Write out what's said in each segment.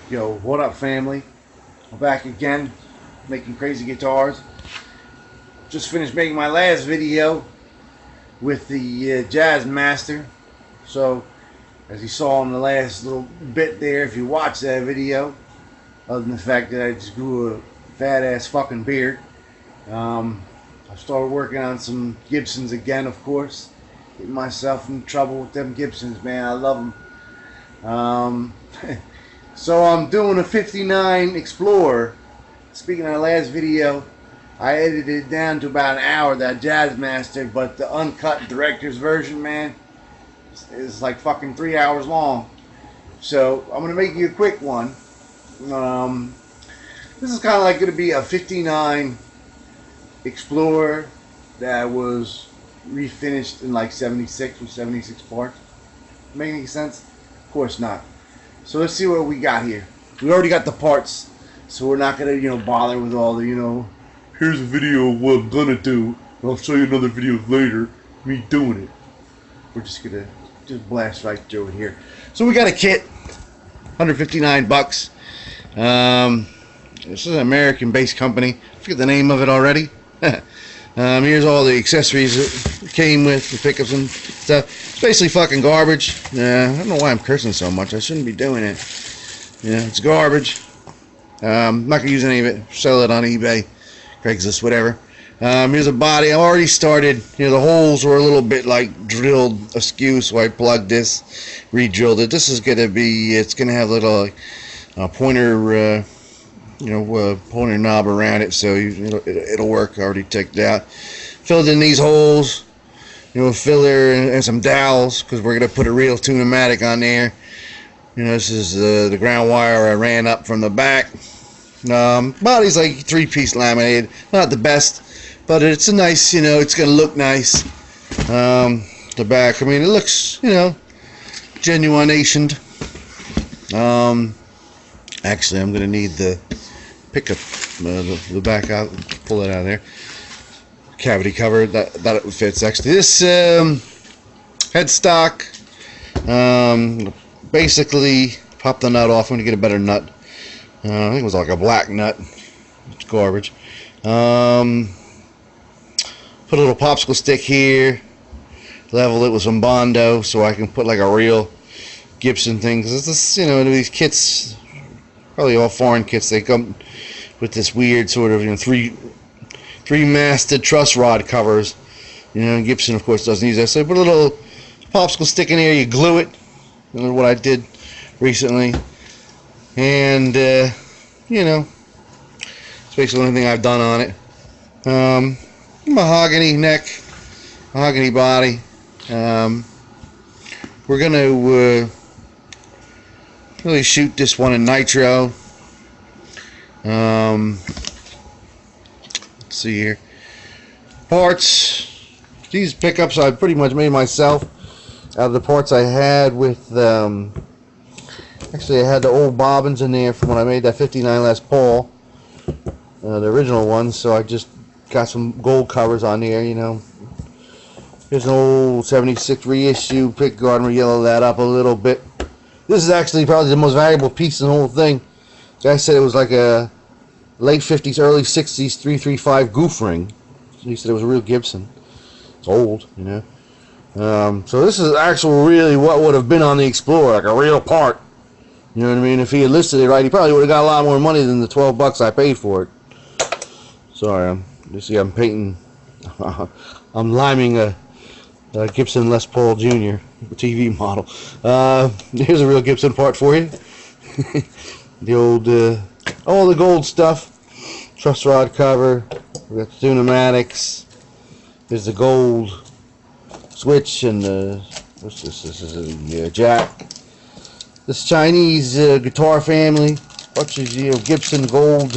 Yo, what up, family? I'm back again, making crazy guitars. Just finished making my last video with the Jazz Master. So, as you saw in the last little bit there, if you watch that video, other than the fact that I just grew a fat ass fucking beard, I started working on some Gibsons again, of course. Getting myself in trouble with them Gibsons, man. I love them. So I'm doing a 59 Explorer. Speaking of the last video, I edited it down to about an hour, that Jazz Master, but the uncut director's version, man, is like fucking 3 hours long. So I'm going to make you a quick one. This is kind of like going to be a 59 Explorer that was refinished in like 76 with 76 parts. Make any sense? Of course not. So let's see what we got here. We already got the parts, so we're not gonna, bother with all the, here's a video of what I'm gonna do, and I'll show you another video later, me doing it. We're just gonna blast right through it here. So we got a kit, 159 bucks. This is an American-based company. I forget the name of it already. Here's all the accessories that came with the pickups and stuff. It's basically fucking garbage. I don't know why I'm cursing so much. I shouldn't be doing it. It's garbage. I'm not gonna use any of it. Sell it on eBay, Craigslist, whatever. Here's a body. I already started. The holes were a little bit like drilled askew, so I plugged this, re-drilled it. This is gonna be. It's gonna have a little pointer. Pointer knob around it, so it'll work. I already checked it out. Filled in these holes, filler and some dowels, because we're gonna put a real tune-o-matic on there. This is the ground wire I ran up from the back. Body's like 3-piece laminated, not the best, but it's a nice. It's gonna look nice. The back, I mean, it looks, genuinationed. Actually, I'm gonna need the pickup, the back out, pull it out of there. Cavity cover, that fits actually. This headstock, basically pop the nut off. I'm gonna get a better nut. I think it was like a black nut. It's garbage. Put a little popsicle stick here. Level it with some Bondo so I can put like a real Gibson thing. Because this, these kits, probably all foreign kits, they come with this weird sort of three-masted truss rod covers. Gibson of course doesn't use that. So put a little popsicle stick in here, you glue it. That's what I did recently. And it's basically the only thing I've done on it. Mahogany neck, mahogany body. We're gonna really shoot this one in nitro. Let's see here. Parts. These pickups I pretty much made myself out of the parts I had with. Actually, I had the old bobbins in there from when I made that 59 Les Paul, the original one. So I just got some gold covers on there. Here's an old 76 reissue Pickguard, and we yellow that up a little bit. This is actually probably the most valuable piece in the whole thing. The guy said it was like a late 50s, early 60s 335 goof ring. He said it was a real Gibson. It's old, So this is actually really what would have been on the Explorer, like a real part. You know what I mean? If he had listed it right, he probably would have got a lot more money than the 12 bucks I paid for it. Sorry, you see I'm painting, I'm liming a Gibson Les Paul Jr. TV model. Here's a real Gibson part for you. The old, all the gold stuff. Truss rod cover. We got the pneumatics. There's the gold switch and what's this? This is a jack. This Chinese guitar family. Bunch of Gibson gold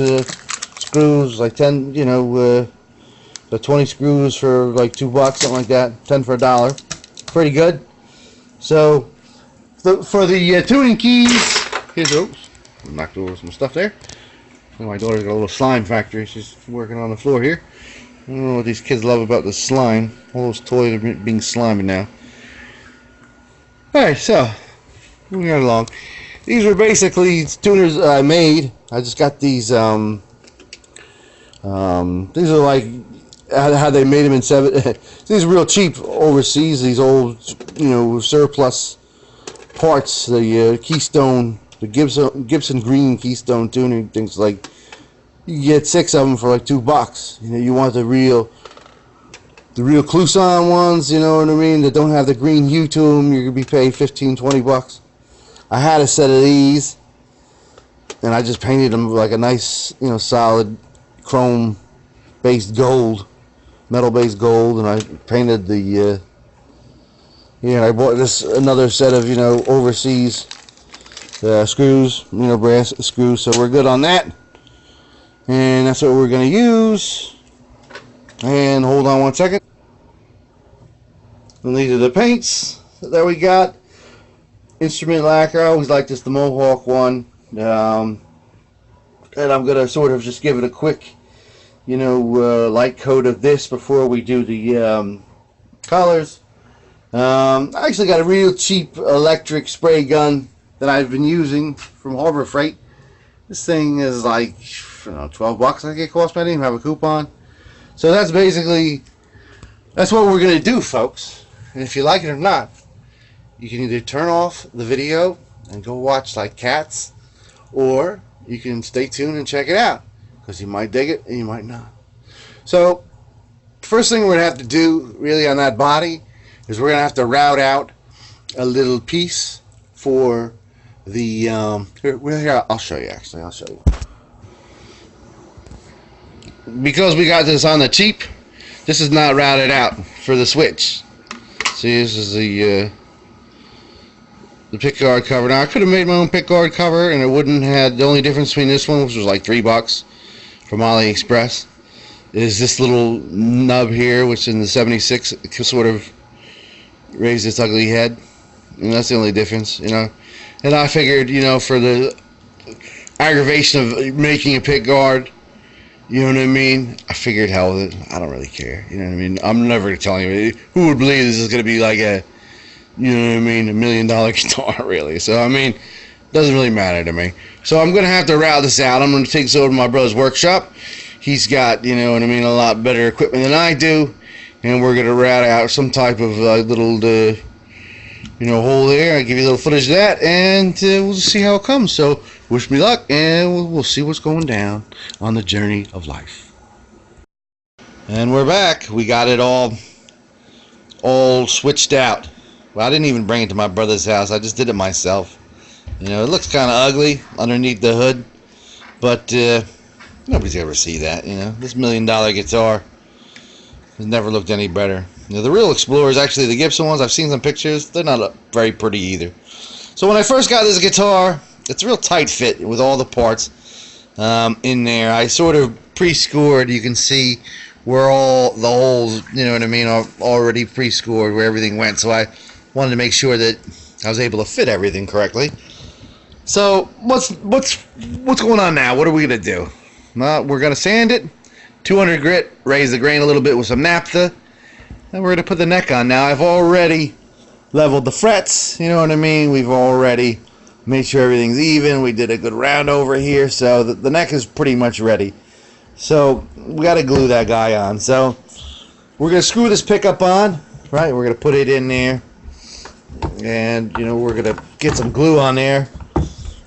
screws, like 10, the 20 screws for like $2, something like that. 10 for $1. Pretty good. So, for the tuning keys, here's oops, knocked over some stuff there. My daughter's got a little slime factory. She's working on the floor here. I don't know what these kids love about the slime. All those toys are being slimy now. Alright, so moving right along. These were basically tuners I made. I just got these. These are like how they made them in these are real cheap overseas. These old, surplus parts. The Keystone, the Gibson Green Keystone tuner things. Like you get 6 of them for like $2. You want the real Kluson ones. You know what I mean? That don't have the green hue to them. You're gonna be paid $15-20. I had a set of these, and I just painted them like a nice, solid chrome-based gold, metal-based gold, and I painted the, and I bought another set of, overseas screws, brass screws, so we're good on that, and that's what we're going to use. And hold on one second. And these are the paints that we got. Instrument lacquer. I always like this, the Mohawk one, and I'm gonna sort of just give it a quick, light coat of this before we do the colors. I actually got a real cheap electric spray gun that I've been using from Harbor Freight. This thing is like, I don't know, $12 I think it cost me. I didn't even have a coupon. So that's what we're gonna do, folks. And if you like it or not, you can either turn off the video and go watch like cats, or you can stay tuned and check it out, because you might dig it and you might not. So first thing we're going to have to do really on that body is we're going to have to route out a little piece for the here, I'll show you. Actually, I'll show you. Because we got this on the cheap, this is not routed out for the switch. See, this is the Pickguard cover. Now I could have made my own Pickguard cover, and it wouldn't have. The only difference between this one, which was like $3 from AliExpress, is this little nub here, which in the 76 sort of raised its ugly head, and that's the only difference, And I figured, for the aggravation of making a Pickguard, you know what I mean? I figured, hell with it. I don't really care. You know what I mean? I'm never going to tell anybody. Who would believe this is going to be like a, you know what I mean, $1 million guitar, really. So, I mean, it doesn't really matter to me. So, I'm going to have to route this out. I'm going to take this over to my brother's workshop. He's got, you know what I mean, a lot better equipment than I do. And we're going to route out some type of little, hole there. I'll give you a little footage of that, and we'll just see how it comes. So, wish me luck, and we'll see what's going down on the journey of life. And we're back. We got it all switched out. Well, I didn't even bring it to my brother's house. I just did it myself. It looks kind of ugly underneath the hood, but nobody's ever see that. This $1 million guitar has never looked any better. The real Explorers, actually the Gibson ones, I've seen some pictures. They're not very pretty either. So when I first got this guitar, it's a real tight fit with all the parts in there. I sort of pre-scored. You can see where all the holes, you know what I mean, are already pre-scored where everything went. So I wanted to make sure that I was able to fit everything correctly. So what's going on now? What are we gonna do? Well, we're gonna sand it, 200 grit, raise the grain a little bit with some naphtha, and we're gonna put the neck on. Now I've already leveled the frets. You know what I mean? We've already made sure everything's even. We did a good round over here, so the neck is pretty much ready. So we got to glue that guy on. So we're gonna screw this pickup on, right? We're gonna put it in there, and we're gonna get some glue on there.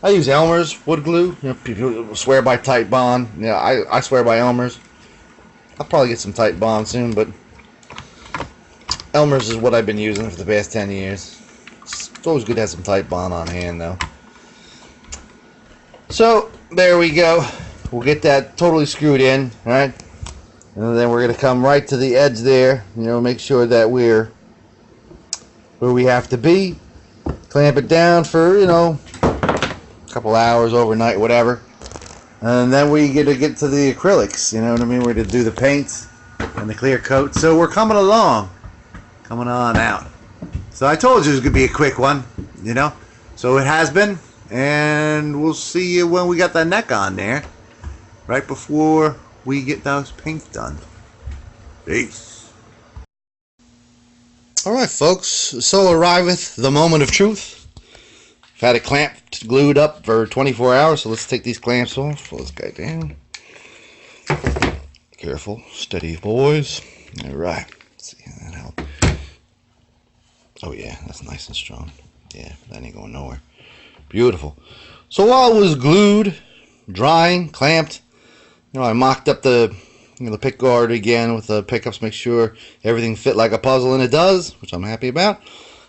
I use Elmer's wood glue. People swear by Tight Bond. I swear by Elmer's. I'll probably get some Tight Bond soon, but Elmer's is what I've been using for the past 10 years. It's always good to have some Tight Bond on hand, though. So there we go. We'll get that totally screwed in, right? And then we're gonna come right to the edge there. Make sure that we're where we have to be. Clamp it down for a couple hours, overnight, whatever. And then we get to the acrylics. You know what I mean? We're gonna do the paints and the clear coat. So we're coming along, coming on out. So I told you it was gonna be a quick one, So it has been, and we'll see you when we got that neck on there, right before we get those paints done. Peace. All right, folks. So arriveth the moment of truth. had it clamped, glued up for 24 hours. So let's take these clamps off. Pull this guy down. Careful, steady, boys. All right. Let's see how that helps. Oh yeah, that's nice and strong. Yeah, that ain't going nowhere. Beautiful. So while it was glued, drying, clamped, I mocked up the the pickguard again with the pickups, make sure everything fit like a puzzle, and it does, which I'm happy about.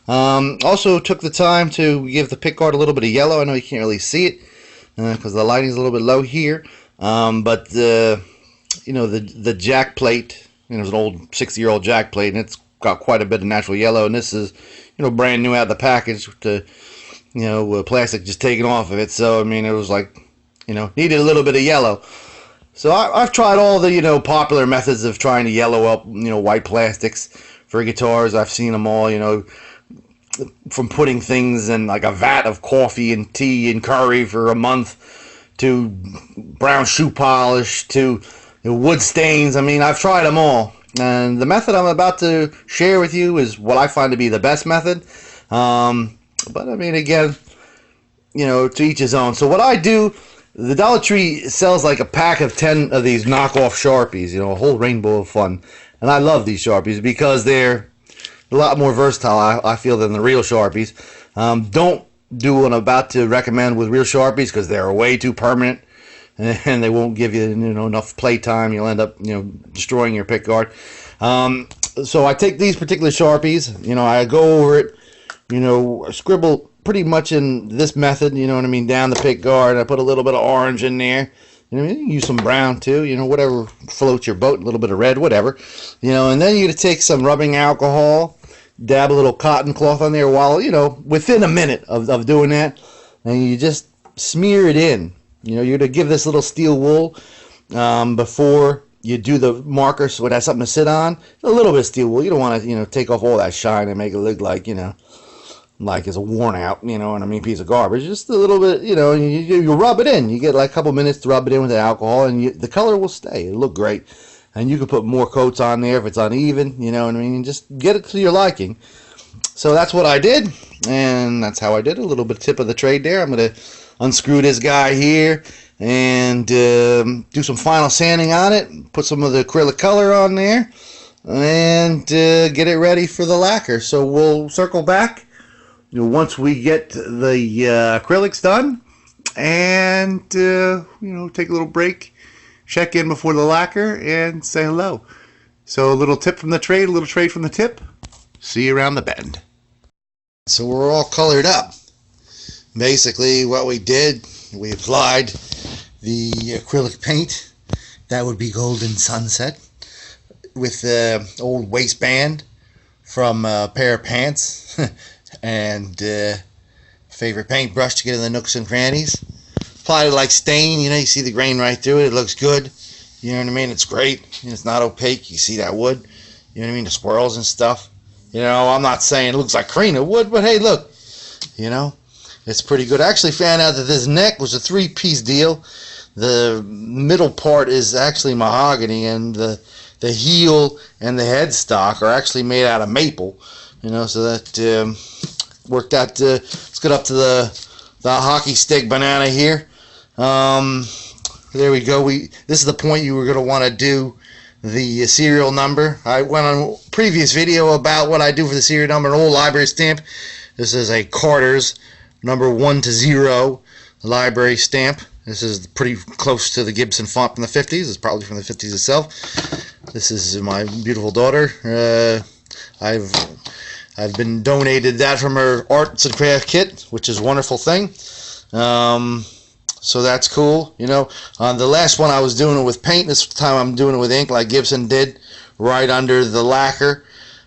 Also took the time to give the pickguard a little bit of yellow. I know you can't really see it because the lighting's a little bit low here, but the jack plate, it's an old 60-year-old jack plate, and it's got quite a bit of natural yellow, and this is brand new out of the package with the plastic just taken off of it. So I mean, it was like needed a little bit of yellow. So I've tried all the popular methods of trying to yellow up white plastics for guitars. I've seen them all, from putting things in like a vat of coffee and tea and curry for a month, to brown shoe polish, to wood stains. I mean, I've tried them all, and the method I'm about to share with you is what I find to be the best method. But I mean, again, to each his own. So what I do, the Dollar Tree sells like a pack of 10 of these knockoff Sharpies, a whole rainbow of fun. And I love these Sharpies because they're a lot more versatile, I feel, than the real Sharpies. Don't do what I'm about to recommend with real Sharpies because they're way too permanent and they won't give you enough play time. You'll end up destroying your pickguard. So I take these particular Sharpies, I go over it, scribble pretty much in this method, down the pickguard. I put a little bit of orange in there. You can use some brown too, whatever floats your boat, a little bit of red, whatever. And then you're going to take some rubbing alcohol, dab a little cotton cloth on there while, within a minute of doing that, and you just smear it in. You're going to give this little steel wool before you do the marker so it has something to sit on. A little bit of steel wool. You don't want to, take off all that shine and make it look like, like it's a worn out, piece of garbage. Just a little bit, you rub it in. You get like a couple minutes to rub it in with the alcohol, and the color will stay. It'll look great. And you can put more coats on there if it's uneven, and just get it to your liking. So that's what I did, and that's how I did it. A little bit tip of the trade there. I'm going to unscrew this guy here and do some final sanding on it, put some of the acrylic color on there, and get it ready for the lacquer. So we'll circle back once we get the acrylics done, and take a little break, check in before the lacquer, and say hello. So a little tip from the trade, a little trade from the tip. See you around the bend. So we're all colored up. Basically what we did, we applied the acrylic paint. That would be Golden Sunset, with the old waistband from a pair of pants. And favorite paintbrush to get in the nooks and crannies. Applied it like stain, you see the grain right through it. It looks good, it's great. It's not opaque. You see that wood, the swirls and stuff. I'm not saying it looks like cream of wood, but hey, look, it's pretty good. I actually found out that this neck was a 3-piece deal. The middle part is actually mahogany, and the heel and the headstock are actually made out of maple. So that worked out. Let's get up to the hockey stick banana here. There we go. This is the point you were going to want to do the serial number. I went on a previous video about what I do for the serial number, an old library stamp. This is a Carter's number 1 to 0 library stamp. This is pretty close to the Gibson font from the 50s. It's probably from the 50s itself. This is my beautiful daughter. I've been donated that from her arts and craft kit, which is a wonderful thing. So that's cool. On the last one I was doing it with paint. This time I'm doing it with ink like Gibson did, right under the lacquer.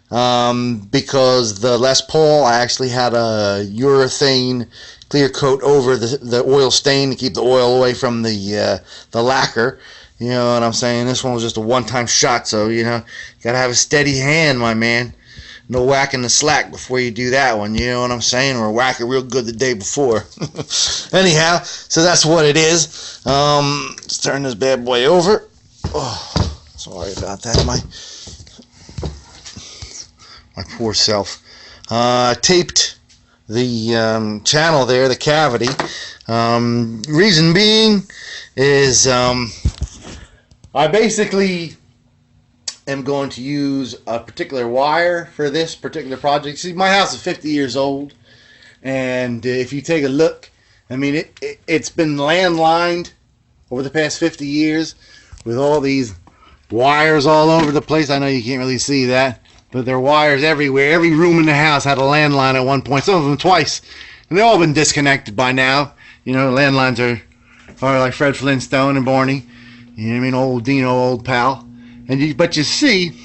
Because the Les Paul, I actually had a urethane clear coat over the oil stain to keep the oil away from the lacquer. You know what I'm saying? This one was just a one-time shot, so you gotta have a steady hand, my man. No whacking the slack before you do that one, you know what I'm saying? Or whack it real good the day before. Anyhow, so that's what it is. Let's turn this bad boy over. Oh, sorry about that, my poor self. Taped the channel there, the cavity. Reason being is I basically am going to use a particular wire for this particular project. See, my house is 50 years old, and if you take a look, I mean, it's been landlined over the past 50 years with all these wires all over the place. I know you can't really see that, but there are wires everywhere. Every room in the house had a landline at one point, some of them twice, and they've all been disconnected by now. You know, landlines are like Fred Flintstone and Barney, you know what I mean, old Dino, old pal. But you see,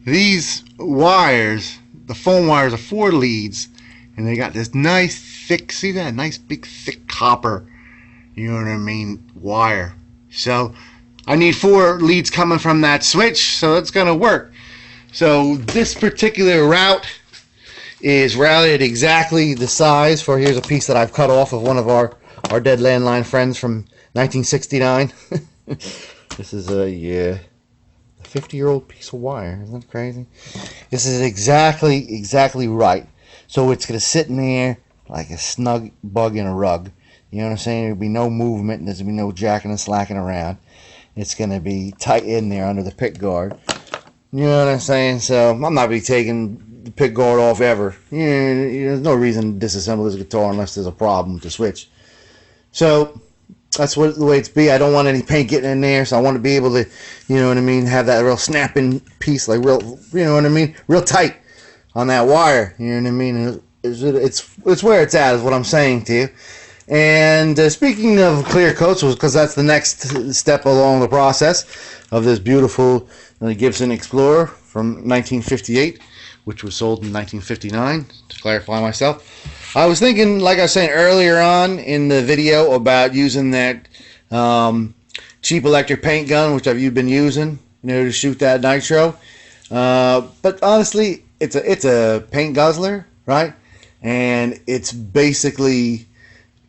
these wires, the phone wires are 4 leads, and they got this nice thick, see that, nice big thick copper, you know what I mean, wire. So I need 4 leads coming from that switch, so it's going to work. So this particular route is routed exactly the size for, here's a piece that I've cut off of one of our dead landline friends from 1969. This is a 50-year-old piece of wire. Isn't that crazy? This is exactly right. So it's going to sit in there like a snug bug in a rug. You know what I'm saying? There'll be no movement. There's going to be no jacking and slacking around. It's going to be tight in there under the pickguard. You know what I'm saying? So I'm not going to be taking the pickguard off ever. You know, there's no reason to disassemble this guitar unless there's a problem with the switch. So that's the way it's be. I don't want any paint getting in there, so I want to be able to, you know what I mean, have that real snapping piece, like real, you know what I mean, real tight on that wire. You know what I mean? It's where it's at, is what I'm saying to you. And speaking of clear coats, because that's the next step along the process of this beautiful Gibson Explorer from 1958, which was sold in 1959, to clarify myself. I was thinking, like I was saying earlier on in the video, about using that cheap electric paint gun, which I've been using, you know, to shoot that nitro. But honestly, it's a paint guzzler, right? And it's basically,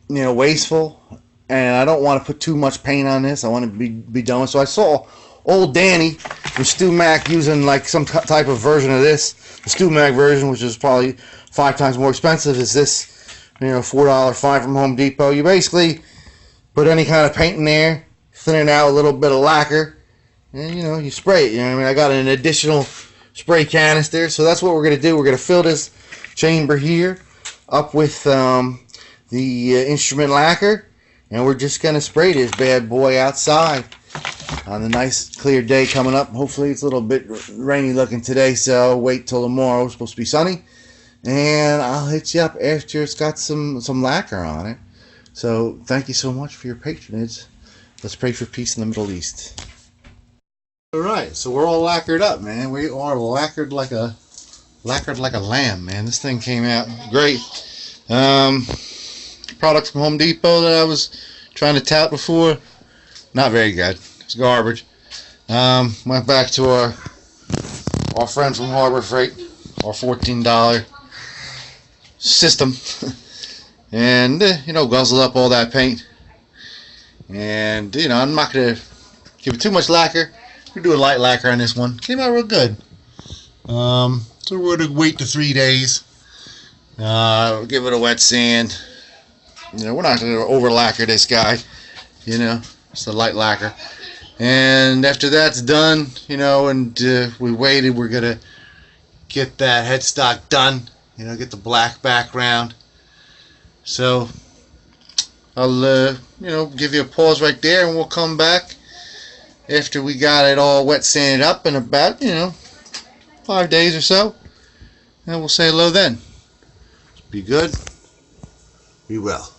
you know, wasteful, and I don't want to put too much paint on this. I want to be done with. So I saw old Danny from Stu Mac using like some type of version of this, the Stu Mac version, which is probably 5 times more expensive. Is this, you know, $4.05 from Home Depot? You basically put any kind of paint in there, thin it out, a little bit of lacquer, and you know, you spray it. You know what I mean? I got an additional spray canister, so that's what we're gonna do. We're gonna fill this chamber here up with the instrument lacquer, and we're just gonna spray this bad boy outside on the nice clear day coming up. Hopefully it's a little bit rainy looking today, so wait till tomorrow. It's supposed to be sunny, and I'll hit you up after it's got some lacquer on it. So thank you so much for your patronage. Let's pray for peace in the Middle East. Alright, so we're all lacquered up, man. We are lacquered like a lamb, man. This thing came out great. Products from Home Depot that I was trying to tout before, not very good. It's garbage. Went back to our friend from Harbor Freight, our $14 system, and you know, guzzled up all that paint. And you know, I'm not gonna give it too much lacquer. We're doing light lacquer on this one. Came out real good. So we're gonna wait the 3 days. Give it a wet sand. You know, we're not gonna over lacquer this guy. You know, it's a light lacquer. And after that's done, you know, and we waited, we're gonna get that headstock done. You know, get the black background. So I'll you know, give you a pause right there, and we'll come back after we got it all wet sanded up in about, you know, 5 days or so, and we'll say hello then. Be good, be well.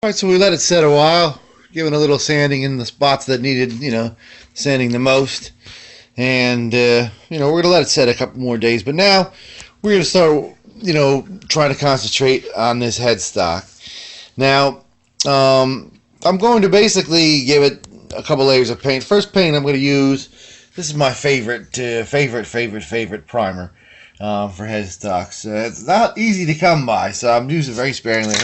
Alright, so we let it set a while, giving a little sanding in the spots that needed, you know, sanding the most. And you know, we're gonna let it set a couple more days, but now we're gonna start, you know, trying to concentrate on this headstock. Now I'm going to basically give it a couple layers of paint. First paint I'm going to use, this is my favorite primer for headstocks. It's not easy to come by, so I'm using it very sparingly.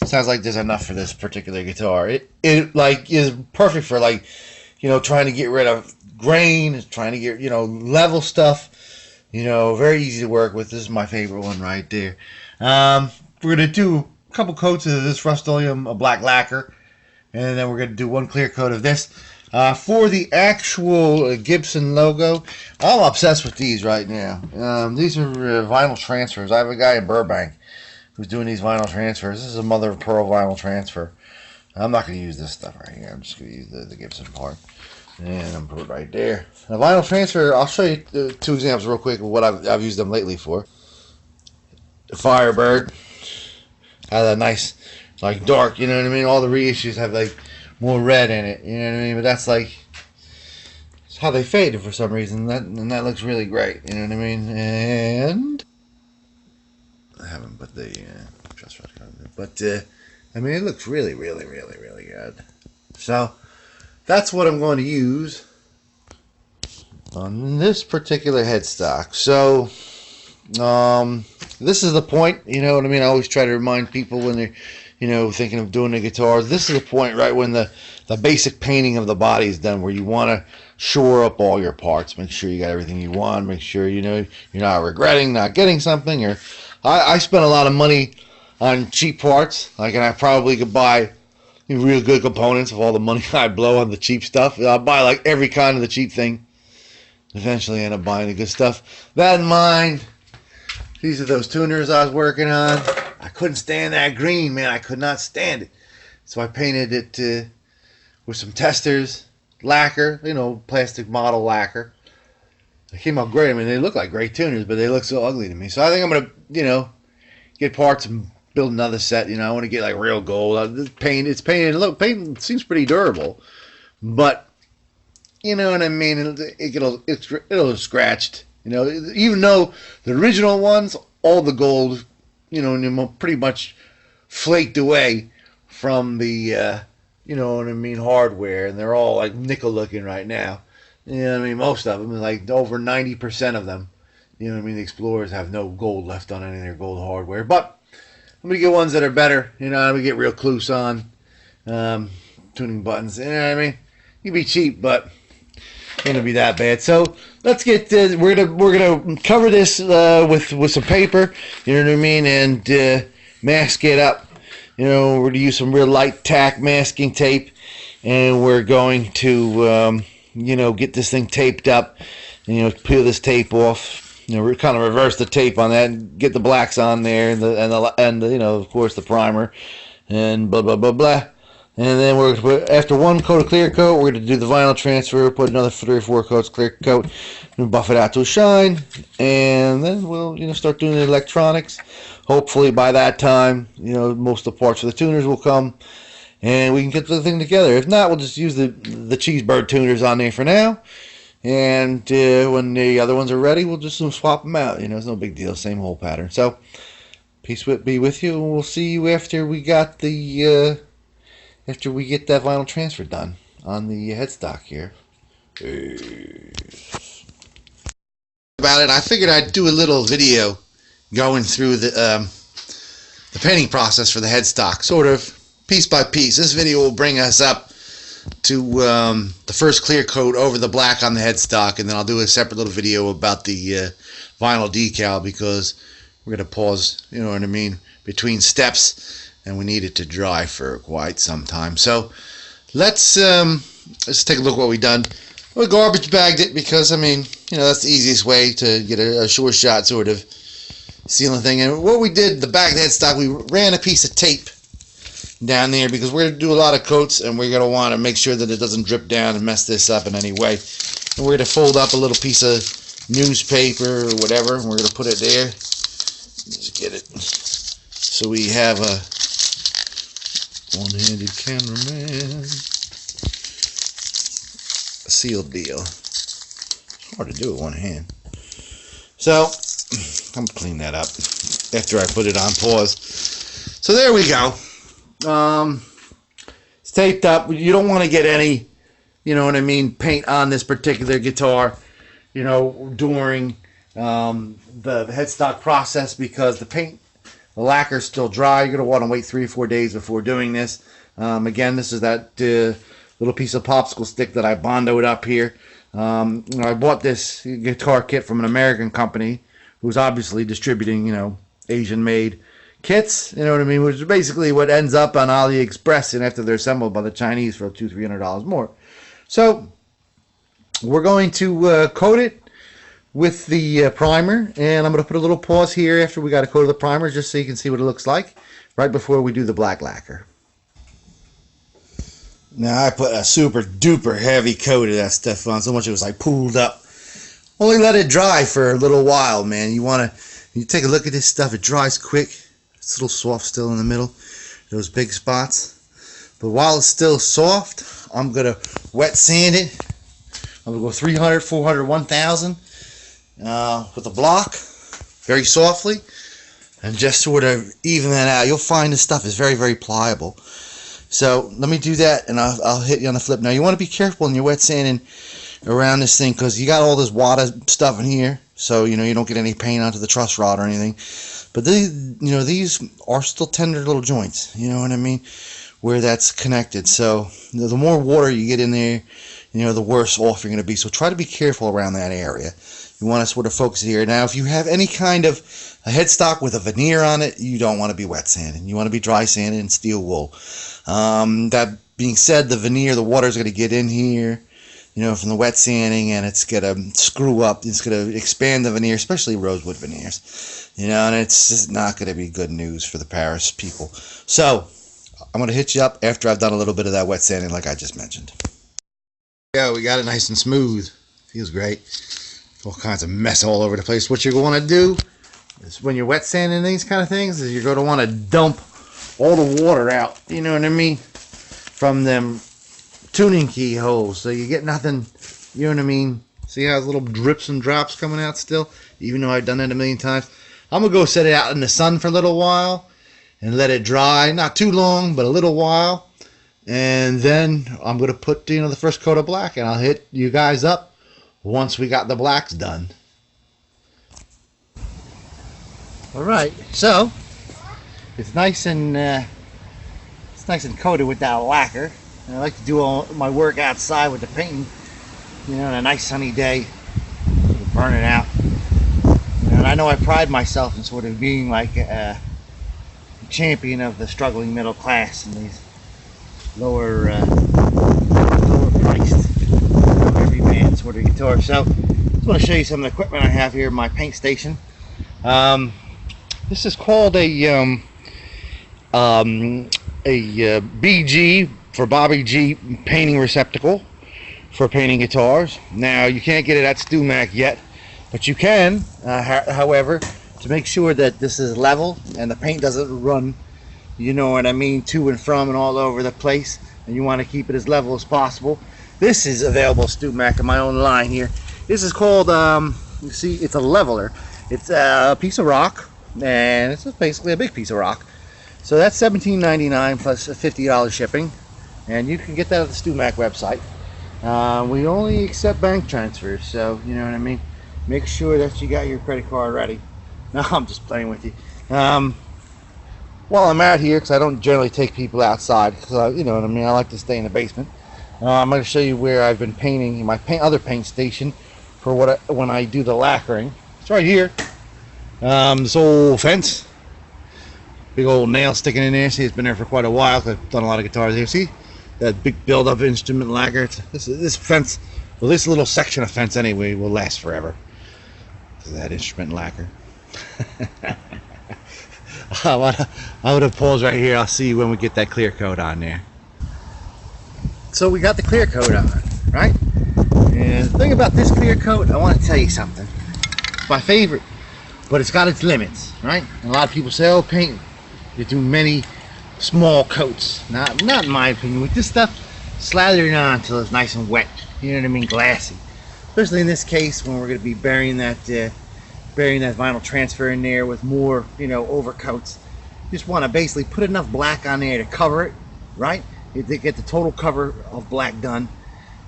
Sounds like there's enough for this particular guitar. It like is perfect for, like, you know, trying to get rid of grain, trying to get, you know, level stuff. You know, very easy to work with. This is my favorite one right there. We're going to do a couple coats of this Rust-Oleum black lacquer, and then we're going to do one clear coat of this. For the actual Gibson logo, I'm obsessed with these right now. These are vinyl transfers. I have a guy in Burbank who's doing these vinyl transfers. This is a mother of pearl vinyl transfer. I'm not going to use this stuff right here. I'm just going to use the Gibson part. And I'm put it right there. The vinyl transfer, I'll show you two examples real quick of what I've used them lately for. The Firebird has a nice, like, dark, you know what I mean? All the reissues have, like, more red in it, you know what I mean? But that's, like, it's how they faded for some reason. And that looks really great, you know what I mean? And I haven't put the just red color, but I mean, it looks really, really, really, really good. So that's what I'm going to use on this particular headstock. So this is the point, you know what I mean? I always try to remind people when they're, you know, thinking of doing the guitars. This is the point right when the basic painting of the body is done, where you want to shore up all your parts, make sure you got everything you want, make sure, you know, you're not regretting not getting something. Or I spent a lot of money on cheap parts, like, and I probably could buy real good components of all the money I blow on the cheap stuff. I'll buy like every kind of the cheap thing. Eventually end up buying the good stuff. That in mind, these are those tuners I was working on. I couldn't stand that green, man. I could not stand it. So I painted it with some testers, lacquer, you know, plastic model lacquer. It came out great. I mean, they look like great tuners, but they look so ugly to me. So I think I'm going to, you know, get parts and build another set. You know, I want to get like real gold. It's painted. Look, paint seems pretty durable, but you know what I mean. It'll scratched. You know, even though the original ones, all the gold, you know, pretty much flaked away from the, you know what I mean, hardware, and they're all like nickel looking right now. You know what I mean, most of them, like over 90% of them. You know what I mean, the Explorers have no gold left on any of their gold hardware, but I'm going to get ones that are better. You know, I'm going to get real close on tuning buttons. You know what I mean? You'd be cheap, but ain't going to be that bad. So let's get we're gonna cover this with some paper. You know what I mean? And mask it up. You know, we're going to use some real light tack masking tape, and we're going to you know, get this thing taped up. And, you know, peel this tape off. You know, we kind of reverse the tape on that and get the blacks on there, and the you know, of course, the primer, and blah blah blah blah. And then we're going to put, after one coat of clear coat, we're going to do the vinyl transfer, put another 3 or 4 coats clear coat, and buff it out to a shine, and then we'll, you know, start doing the electronics. Hopefully by that time, you know, most of the parts for the tuners will come, and we can get the thing together. If not, we'll just use the cheesebird tuners on there for now. And when the other ones are ready, we'll just swap them out. You know, it's no big deal. Same whole pattern. So, peace be with you, and we'll see you after we got the after we get that vinyl transfer done on the headstock here. About it, I figured I'd do a little video going through the painting process for the headstock, sort of piece by piece. This video will bring us up to the first clear coat over the black on the headstock, and then I'll do a separate little video about the vinyl decal, because we're going to pause, you know what I mean, between steps, and we need it to dry for quite some time. So let's take a look at what we've done. We garbage bagged it because, I mean, you know, that's the easiest way to get a sure shot sort of sealing thing. And what we did, the back of the headstock, we ran a piece of tape down there because we're going to do a lot of coats, and we're going to want to make sure that it doesn't drip down and mess this up in any way. And we're going to fold up a little piece of newspaper or whatever, and we're going to put it there. Just get it so we have a one-handed cameraman. A sealed deal. It's hard to do with one hand. So I'm going to clean that up after I put it on pause. So there we go. It's taped up. You don't want to get any, you know what I mean, paint on this particular guitar, you know, during the headstock process, because the lacquer's still dry. You're going to want to wait 3 or 4 days before doing this. Again, this is that little piece of popsicle stick that I bondoed up here. You know, I bought this guitar kit from an American company who's obviously distributing, you know, Asian made kits, you know what I mean, which is basically what ends up on AliExpress and after they're assembled by the Chinese for $200-300 more. So we're going to coat it with the primer, and I'm going to put a little pause here after we got a coat of the primer just so you can see what it looks like right before we do the black lacquer. Now I put a super duper heavy coat of that stuff on, so much it was like pooled up. Only let it dry for a little while, man. You take a look at this stuff, it dries quick. It's a little soft still in the middle, those big spots. But while it's still soft, I'm gonna wet sand it. I'm gonna go 300, 400, 1000 with a block, very softly, and just sort of even that out. You'll find this stuff is very, very pliable. So let me do that, and I'll hit you on the flip. Now you want to be careful when you're wet sanding around this thing, because you got all this water stuff in here, so you don't get any paint onto the truss rod or anything. But these are still tender little joints, you know what I mean, where that's connected. So the more water you get in there, the worse off you're going to be. So try to be careful around that area. You want to sort of focus here. Now, if you have any kind of a headstock with a veneer on it, you don't want to be wet sanding. You want to be dry sanding and steel wool. That being said, the veneer, the water is going to get in here, from the wet sanding, and it's going to screw up. It's going to expand the veneer, especially rosewood veneers, and it's just not going to be good news for the Paris people. So I'm going to hit you up after I've done a little bit of that wet sanding like I just mentioned. Yeah, we got it nice and smooth. Feels great. All kinds of mess all over the place. What you're going to do is, when you're wet sanding these kind of things, is you're going to want to dump all the water out, you know what I mean, from them tuning key holes, so you get nothing, you know what I mean. See how little drips and drops coming out still, even though I've done it a million times. I'm gonna go set it out in the sun for a little while and let it dry, not too long, but a little while, and then I'm gonna put the first coat of black, and I'll hit you guys up once we got the blacks done. All right, so it's nice and coated with that lacquer. And I like to do all my work outside with the painting, on a nice sunny day, burn it out. And I know I pride myself in sort of being like a champion of the struggling middle class and these lower priced everyman sort of guitars. So I just want to show you some of the equipment I have here in my paint station. This is called a BG for Bobby G painting receptacle for painting guitars. Now you can't get it at StewMac yet, but you can, however, to make sure that this is level and the paint doesn't run, you know what I mean, to and from and all over the place, and you want to keep it as level as possible. This is available at StewMac in my own line here. This is called, you see, it's a leveler. It's a piece of rock, and it's just basically a big piece of rock. So that's $17.99 plus $50 shipping, and you can get that at the StewMac website. We only accept bank transfers, so you know what I mean. Make sure that you got your credit card ready. No, I'm just playing with you. While I'm out here, because I don't generally take people outside, because you know what I mean, I like to stay in the basement. I'm going to show you where I've been painting my other paint station for when I do the lacquering. It's right here. This old fence. Big old nail sticking in there. See, it's been there for quite a while. I've done a lot of guitars here. See that big build-up instrument lacquer? This fence, well, this little section of fence anyway, will last forever. That instrument lacquer. I would have paused right here. I'll see you when we get that clear coat on there. So we got the clear coat on, right? And the thing about this clear coat, I want to tell you something. It's my favorite, but it's got its limits, right? And a lot of people say, oh, paint, you do many small coats. Not in my opinion. With this stuff, slather it on until it's nice and wet. You know what I mean? Glassy. Especially in this case when we're going to be burying that vinyl transfer in there with more, overcoats. You just want to basically put enough black on there to cover it, right? To get the total cover of black done,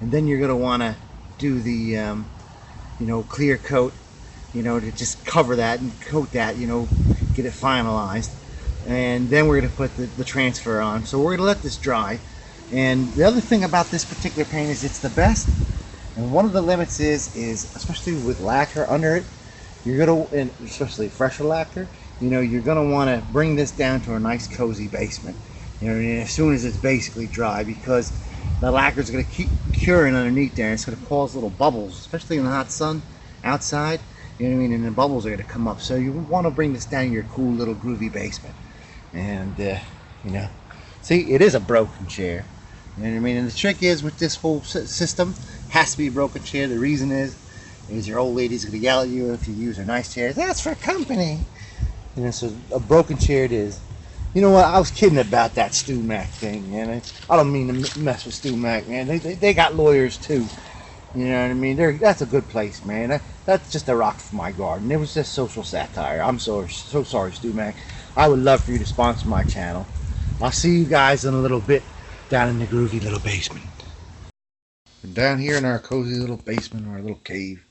and then you're going to want to do the, clear coat, to just cover that and coat that, get it finalized. And then we're going to put the transfer on. So we're going to let this dry. And the other thing about this particular paint is it's the best. And one of the limits is especially with lacquer under it, you're going to, and especially fresher lacquer, you know, you're going to want to bring this down to a nice cozy basement, you know, as soon as it's basically dry, because the lacquer is going to keep curing underneath there, and it's going to cause little bubbles, especially in the hot sun outside, you know what I mean, and the bubbles are going to come up. So you want to bring this down to your cool little groovy basement. And you know, see, it is a broken chair, you know what I mean. And the trick is with this whole system, has to be a broken chair. The reason is your old lady's going to yell at you if you use her nice chair. That's for company. You know, so a broken chair it is. You know what? I was kidding about that Stu Mac thing, man. I don't mean to mess with Stu Mac, man. They got lawyers too. You know what I mean? That's a good place, man. That's just a rock for my garden. It was just social satire. I'm so sorry, Stu Mac. I would love for you to sponsor my channel. I'll see you guys in a little bit down in the groovy little basement. We're down here in our cozy little basement, our little cave,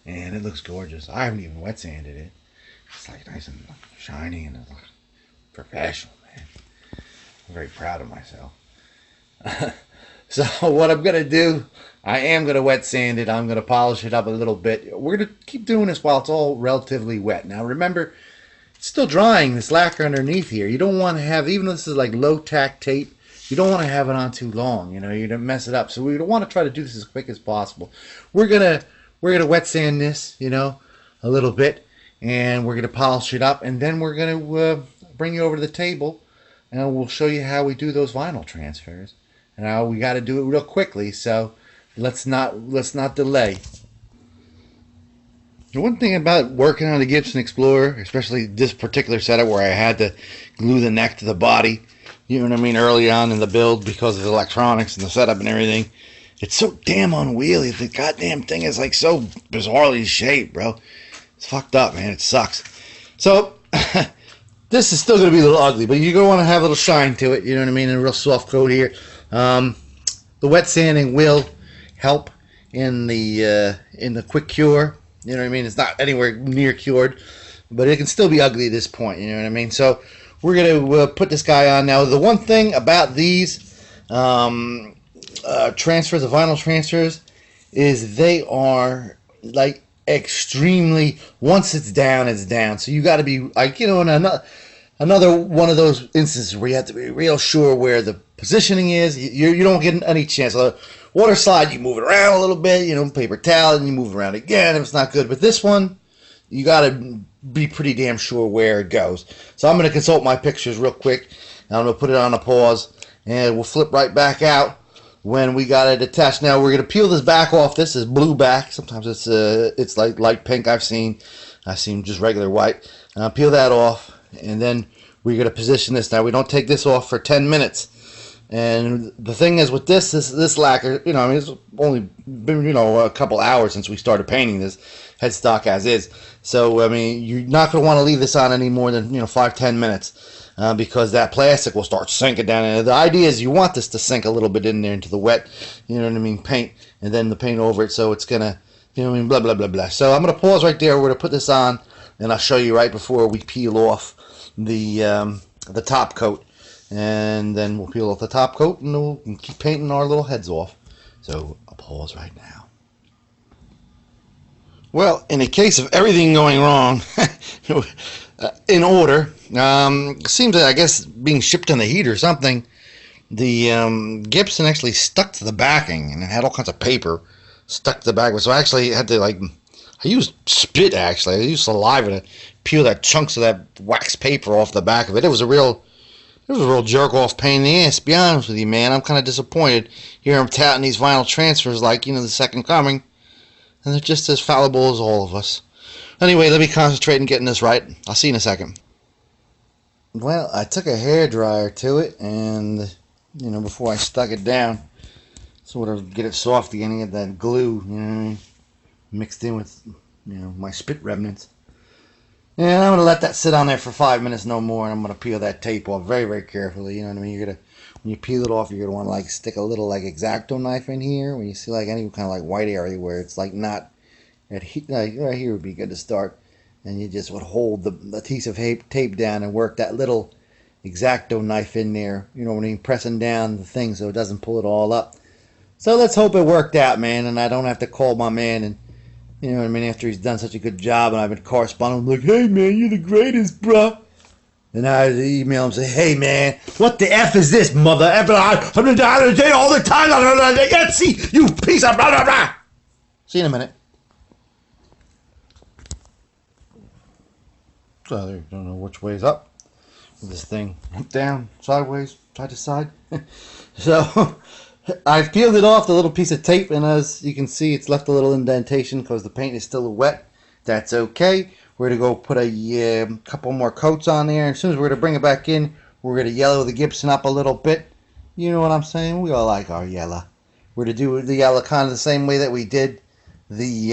and it looks gorgeous. I haven't even wet sanded it. It's like nice and shiny and professional, man. I'm very proud of myself. So what I'm gonna do, I am gonna wet sand it. I'm gonna polish it up a little bit. We're gonna keep doing this while it's all relatively wet. Now remember, it's still drying, this lacquer underneath here. You don't want to have, even though this is like low tack tape, you don't want to have it on too long. You know, you're gonna mess it up. So we don't want to try to do this as quick as possible. We're gonna wet sand this, you know, a little bit, and we're gonna polish it up, and then we're gonna bring you over to the table, and we'll show you how we do those vinyl transfers. And now we got to do it real quickly, so let's not delay. The one thing about working on the Gibson Explorer, especially this particular setup where I had to glue the neck to the body, you know what I mean, early on in the build because of the electronics and the setup and everything, it's so damn unwieldy. The goddamn thing is like so bizarrely shaped, bro. It's fucked up, man. It sucks. So this is still going to be a little ugly, but you're going to want to have a little shine to it, you know what I mean, and a real soft coat here. The wet sanding will help in the quick cure. You know what I mean? It's not anywhere near cured, but it can still be ugly at this point. You know what I mean? So we're gonna put this guy on now. The one thing about these transfers, the vinyl transfers, is they are like extremely. Once it's down, it's down. So you got to be like, you know, in another one of those instances where you have to be real sure where the positioning is. You don't get any chance. Water slide, you move it around a little bit, you know, paper towel, and you move it around again if it's not good. But this one, you got to be pretty damn sure where it goes. So I'm going to consult my pictures real quick, and I'm going to put it on a pause, and we'll flip right back out when we got it attached. Now we're going to peel this back off. This is blue back. Sometimes it's like light pink. I've seen just regular white. Peel that off, and then we're going to position this. Now we don't take this off for 10 minutes. And the thing is with this lacquer, you know, I mean, it's only been, you know, a couple hours since we started painting this headstock as is. So, I mean, you're not going to want to leave this on any more than, you know, 5-10 minutes because that plastic will start sinking down. And the idea is you want this to sink a little bit in there into the wet, you know what I mean, paint, and then the paint over it. So it's going to, you know what I mean, blah, blah, blah, blah. So I'm going to pause right there. We're going to put this on, and I'll show you right before we peel off the top coat. And then we'll peel off the top coat and we'll keep painting our little heads off. So I'll pause right now. Well, in the case of everything going wrong, in order, seems that I guess being shipped in the heat or something, the Gibson actually stuck to the backing and it had all kinds of paper stuck to the back. So I actually had to I used spit actually. I used saliva to peel that chunks of that wax paper off the back of it. It was a real jerk-off pain in the ass, to be honest with you, man. I'm kind of disappointed. Here I'm touting these vinyl transfers like, you know, the second coming. And they're just as fallible as all of us. Anyway, let me concentrate on getting this right. I'll see you in a second. Well, I took a hairdryer to it, and, you know, before I stuck it down, sort of get it soft again and get that glue, you know, mixed in with, you know, my spit remnants. And I'm going to let that sit on there for 5 minutes, no more, and I'm going to peel that tape off very, very carefully. You know what I mean? You're going to, when you peel it off, you're going to want to stick a little X-Acto knife in here when you see any kind of white area where it's not, right here would be good to start. And you just would hold the piece of tape down and work that little X-Acto knife in there, you know, when you're pressing down the thing so it doesn't pull it all up. So let's hope it worked out, man, and I don't have to call my man and You know what I mean? After he's done such a good job, and I've been corresponding, like, hey man, you're the greatest, bruh. And I email him, say, hey man, what the F is this, mother F? I'm all the time. Yeah, see, you piece of blah blah blah. See you in a minute. So there, don't know which way is up. This thing down, sideways, side to side. So I've peeled it off the little piece of tape, and as you can see, it's left a little indentation because the paint is still wet. That's okay. We're going to go put a couple more coats on there. As soon as we're going to bring it back in, we're going to yellow the gypsum up a little bit. You know what I'm saying? We all like our yellow. We're going to do the yellow kind of the same way that we did the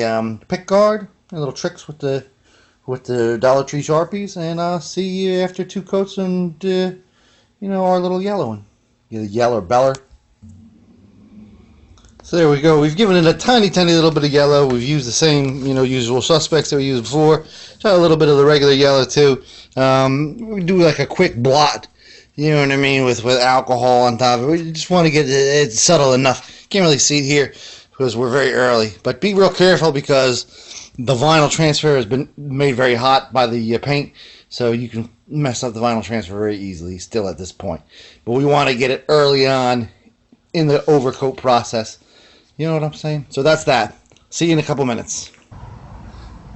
Pickguard. Little tricks with the Dollar Tree Sharpies. And I'll see you after 2 coats and, you know, our little yellow one. The yellow beller. So there we go. We've given it a tiny little bit of yellow. We've used the same, you know, usual suspects that we used before. Try a little bit of the regular yellow too. We do like a quick blot, you know what I mean, with alcohol on top of it. We just want to get it subtle enough. Can't really see it here because we're very early. But be real careful because the vinyl transfer has been made very hot by the paint, so you can mess up the vinyl transfer very easily still at this point. But we want to get it early on in the overcoat process. You know what I'm saying? So that's that. See you in a couple minutes.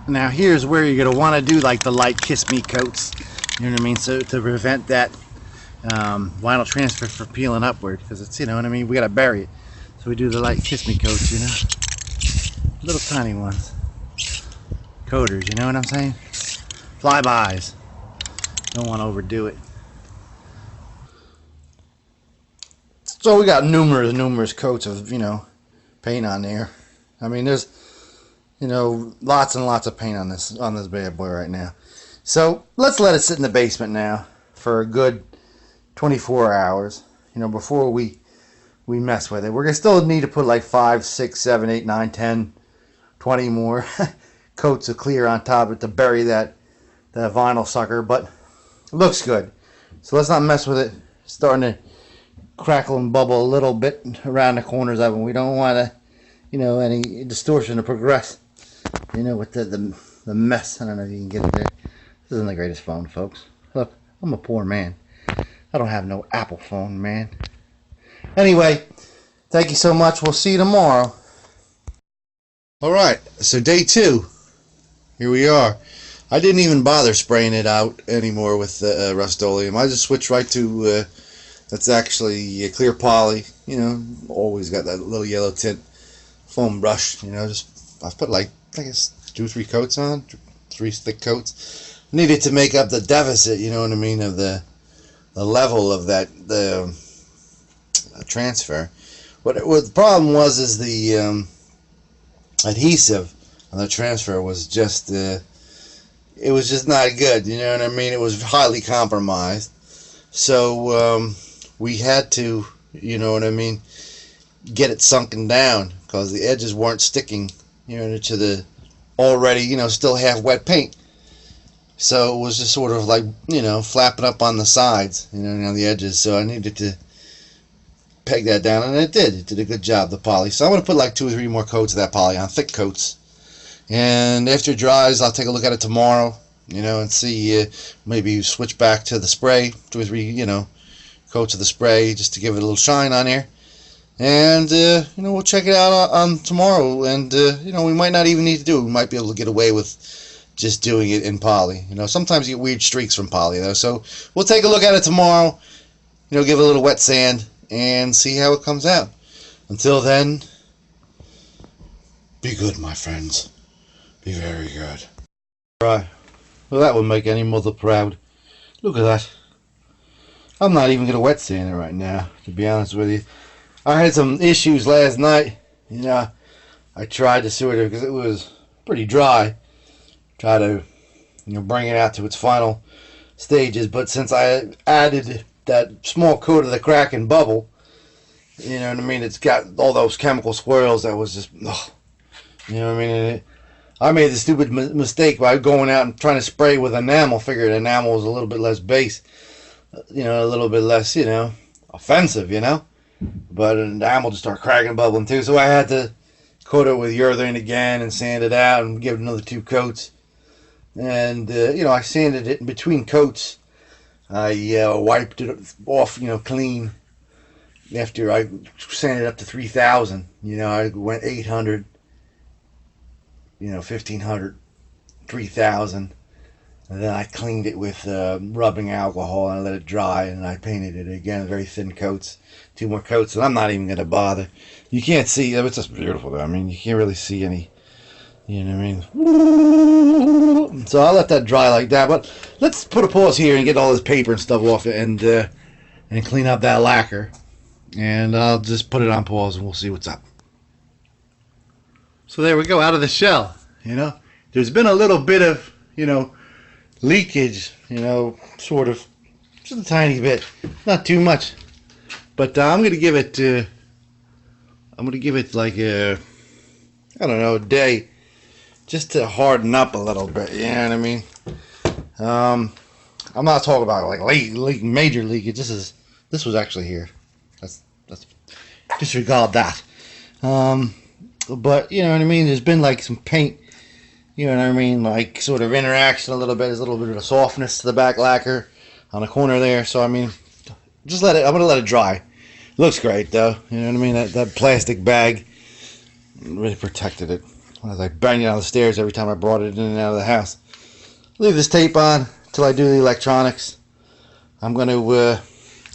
Now here's where you're going to want to do like the light kiss me coats. You know what I mean? So to prevent that vinyl transfer from peeling upward, because it's, you know what I mean, we got to bury it. So we do the light kiss me coats, you know? Little tiny ones. Coaters, you know what I'm saying? Flybys. Don't want to overdo it. So we got numerous coats of, you know, paint on there. I mean, there's, you know, lots and lots of paint on this bad boy right now. So let's let it sit in the basement now for a good 24 hours, you know, before we mess with it. We're gonna still need to put like 5, 6, 7, 8, 9, 10, 20 more coats of clear on top of it to bury that vinyl sucker, but it looks good. So let's not mess with it. It's starting to crackle and bubble a little bit around the corners of them. We don't want to, you know, any distortion to progress, you know, with the mess. I don't know if you can get it there. This isn't the greatest phone, folks. Look, I'm a poor man. I don't have no Apple phone, man. Anyway, thank you so much. We'll see you tomorrow. Alright, so day 2. Here we are. I didn't even bother spraying it out anymore with Rust-Oleum. I just switched right to that's actually a clear poly. You know, always got that little yellow tint foam brush. You know, just I've put like, I guess 2 or 3 coats on, 3 thick coats. Needed to make up the deficit. You know what I mean, of the level of the transfer. What the problem was is the adhesive on the transfer was just it was just not good. You know what I mean? It was highly compromised. So we had to, you know what I mean, get it sunken down because the edges weren't sticking, you know, to the already, you know, still half wet paint. So it was just sort of like, you know, flapping up on the sides, you know, on the edges. So I needed to peg that down, and it did. It did a good job, the poly. So I'm going to put like 2 or 3 more coats of that poly on, thick coats. And after it dries, I'll take a look at it tomorrow, you know, and see, maybe switch back to the spray, 2 or 3, you know, coats of the spray just to give it a little shine on here. And, you know, we'll check it out on tomorrow. And, you know, we might not even need to do it. We might be able to get away with just doing it in poly. You know, sometimes you get weird streaks from poly, though. So we'll take a look at it tomorrow, you know, give it a little wet sand and see how it comes out. Until then, be good, my friends. Be very good. Right. Well, that would make any mother proud. Look at that. I'm not even going to wet sand it right now, to be honest with you. I had some issues last night. You know, I tried to sort of, because it was pretty dry, try to, you know, bring it out to its final stages. But since I added that small coat of the crack and bubble, you know what I mean, it's got all those chemical swirls that was just, ugh, you know what I mean. I made the stupid mistake by going out and trying to spray with enamel. Figured enamel was a little bit less base, you know, a little bit less, you know, offensive, you know. But enamel just started cracking and bubbling too, so I had to coat it with urethane again and sand it out and give it another 2 coats. And you know, I sanded it in between coats. I wiped it off, you know, clean. After I sanded it up to 3,000, you know, I went 800, you know, 1,500, 3,000. And then I cleaned it with rubbing alcohol and I let it dry, and I painted it again, very thin coats, 2 more coats, and I'm not even going to bother. You can't see, it's just beautiful though. I mean, you can't really see any, you know what I mean? So I'll let that dry like that, but let's put a pause here and get all this paper and stuff off it and clean up that lacquer. And I'll just put it on pause and we'll see what's up. So there we go, out of the shell, you know. There's been a little bit of, you know, leakage, you know, sort of, just a tiny bit, not too much, but I'm gonna give it like a, I don't know, a day, just to harden up a little bit. You know what I mean? I'm not talking about like major leakage. This was actually here. That's disregard that. But you know what I mean? There's been like some paint. You know what I mean? Like sort of interaction a little bit. There's a little bit of a softness to the back lacquer on the corner there. So I mean, just let it. I'm gonna let it dry. It looks great though. You know what I mean? That plastic bag really protected it. I was like banging down the stairs every time I brought it in and out of the house. Leave this tape on till I do the electronics. I'm gonna,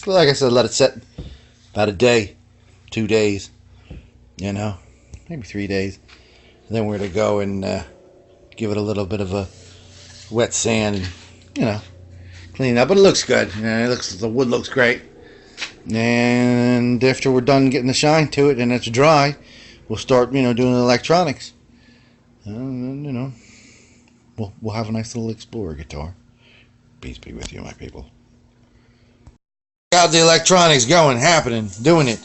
like I said, let it set about a day, 2 days. You know, maybe 3 days. And then we're gonna go and give it a little bit of a wet sand, and, you know, clean it up. But it looks good. You know, the wood looks great. And after we're done getting the shine to it and it's dry, we'll start, you know, doing the electronics. And, you know, we'll have a nice little Explorer guitar. Peace be with you, my people. Got the electronics going, happening, doing it.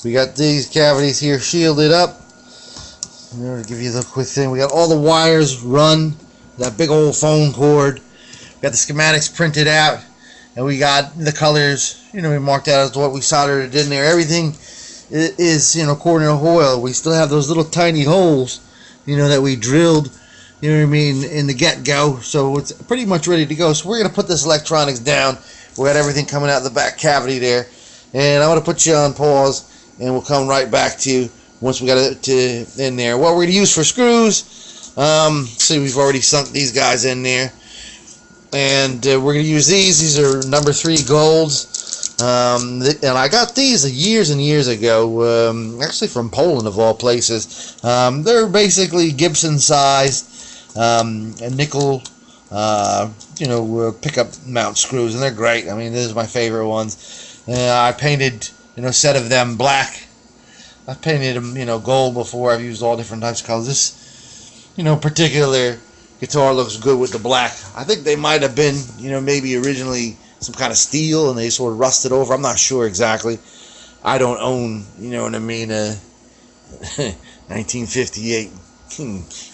We got these cavities here shielded up. I'm going to give you the quick thing. We got all the wires run, that big old phone cord. We got the schematics printed out, and we got the colors, you know, we marked out as what we soldered it in there. Everything is, you know, according to Hoyle. We still have those little tiny holes, you know, that we drilled, you know what I mean, in the get-go. So it's pretty much ready to go. So we're going to put this electronics down. We got everything coming out of the back cavity there. And I'm going to put you on pause, and we'll come right back to you once we got it in there. What we're going to use for screws, see, we've already sunk these guys in there. And we're going to use these. These are number 3 golds. And I got these years and years ago, actually from Poland of all places. They're basically Gibson sized, nickel, you know, pickup mount screws, and they're great. I mean, this is my favorite ones. I painted, you know, a set of them black. I've painted them, you know, gold before. I've used all different types of colors. This, you know, particular guitar looks good with the black. I think they might have been, you know, maybe originally some kind of steel and they sort of rusted over. I'm not sure exactly. I don't own, you know what I mean, 1958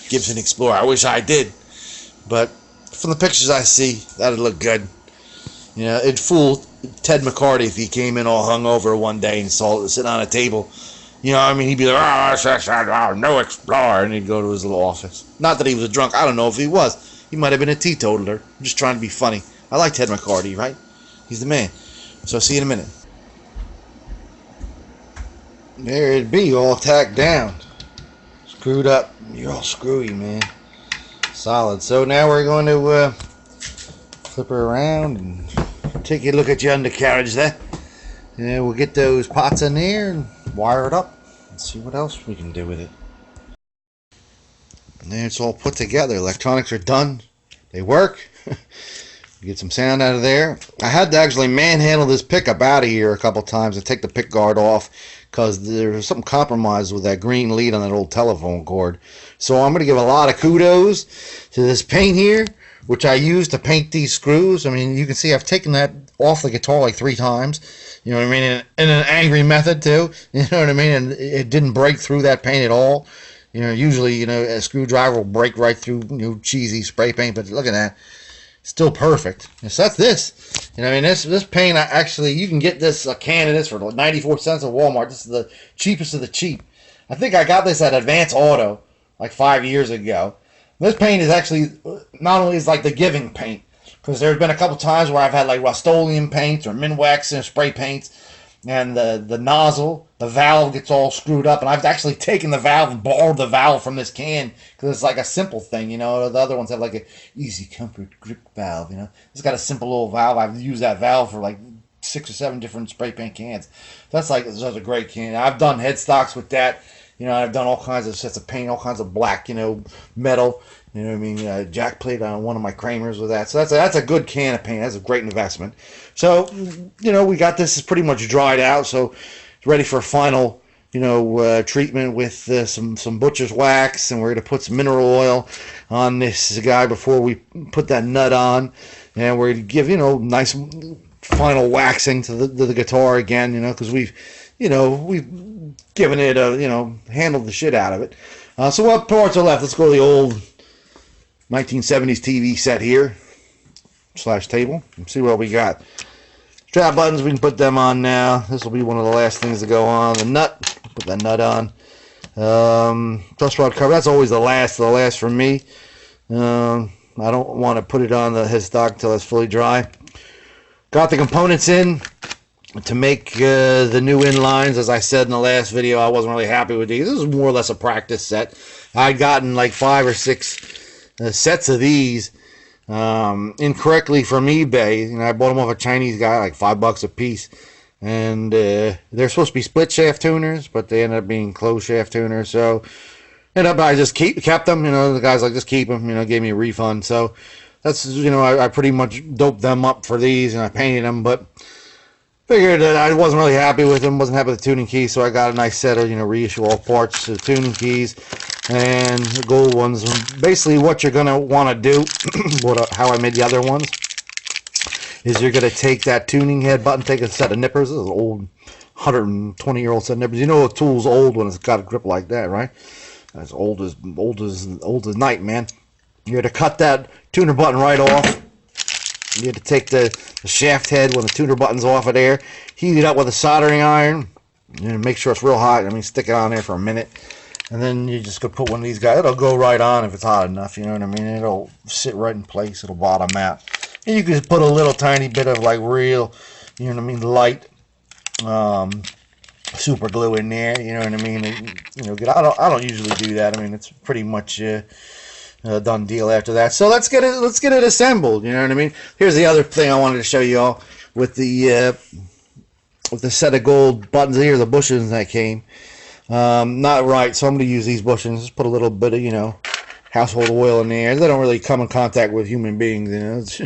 Gibson Explorer. I wish I did. But from the pictures I see, that'd look good. You know, it'd fool Ted McCarty if he came in all hungover one day and saw it sitting on a table. You know what I mean? He'd be like, oh, no Explorer, and he'd go to his little office. Not that he was a drunk. I don't know if he was. He might have been a teetotaler. I'm just trying to be funny. I like Ted McCarty, right? He's the man. So I'll see you in a minute. There it'd be, all tacked down. Screwed up. You're all screwy, man. Solid. So now we're going to flip her around and take a look at your undercarriage there. And we'll get those pots in there and wire it up and see what else we can do with it. And then it's all put together. Electronics are done. They work. Get some sound out of there. I had to actually manhandle this pickup out of here a couple times and take the pickguard off because there's something compromised with that green lead on that old telephone cord. So I'm going to give a lot of kudos to this paint here, which I used to paint these screws. I mean, you can see I've taken that off the guitar like 3 times. You know what I mean? In an angry method too. You know what I mean? And it didn't break through that paint at all. You know, usually, you know, a screwdriver will break right through, you know, cheesy spray paint, but look at that. Still perfect. So that's this. You know, I mean, this paint, actually, you can get this, a can of this for 94 cents at Walmart. This is the cheapest of the cheap. I think I got this at Advance Auto like 5 years ago. This paint is actually not only is like the giving paint, because there's been a couple times where I've had like Rust-Oleum paints or Minwax and spray paints, and the nozzle, the valve gets all screwed up, and I've actually taken the valve and borrowed the valve from this can because it's like a simple thing, you know. The other ones have like a easy comfort grip valve, you know. It's got a simple little valve. I've used that valve for like 6 or 7 different spray paint cans. That's a great can. I've done headstocks with that. You know, I've done all kinds of sets of paint, all kinds of black, you know, metal. You know what I mean? Jack plate on one of my Kramers with that. So that's a good can of paint. That's a great investment. So, you know, we got this is pretty much dried out. So it's ready for a final, you know, treatment with some butcher's wax. And we're going to put some mineral oil on this guy before we put that nut on. And we're going to give, you know, nice final waxing to the guitar again, you know, because we've given it a, you know, handled the shit out of it. So what parts are left? Let's go to the old 1970s TV set here / table and see what we got. Strap buttons, we can put them on now. This will be one of the last things to go on. The nut, put that nut on. Truss rod cover, that's always the last for me. I don't want to put it on the headstock until it's fully dry. Got the components in to make the new inlines. As I said in the last video, I wasn't really happy with these. This is more or less a practice set. I'd gotten like 5 or 6 sets of these incorrectly from eBay. You know, I bought them off a Chinese guy, like $5 a piece. And they're supposed to be split shaft tuners, but they ended up being closed shaft tuners. So I just kept them. You know, the guy's like, just keep them. You know, gave me a refund. So that's, you know, I pretty much doped them up for these and I painted them, but figured that I wasn't really happy with them, wasn't happy with the tuning keys, so I got a nice set of, you know, reissue all parts of the tuning keys and the gold ones. Basically what you're going to want to do, how I made the other ones, is you're going to take that tuning head button, take a set of nippers. This is an old 120-year-old set of nippers. You know a tool's old when it's got a grip like that, right? That's old as night, man. You're going to cut that tuner button right off. You have to take the shaft head when the tuner button's off of there, heat it up with a soldering iron, and make sure it's real hot. I mean, stick it on there for a minute, and then you just go put one of these guys. It'll go right on if it's hot enough, you know what I mean? It'll sit right in place. It'll bottom out. And you can just put a little tiny bit of like real, you know what I mean, light super glue in there, you know what I mean? You know, I don't usually do that. I mean, it's pretty much done deal after that. So let's get it assembled, you know what I mean? Here's the other thing I wanted to show you all with the set of gold buttons. Here are the bushings that came not right, so I'm going to use these bushings. Just put a little bit of, you know, household oil in there. They don't really come in contact with human beings, you know. It's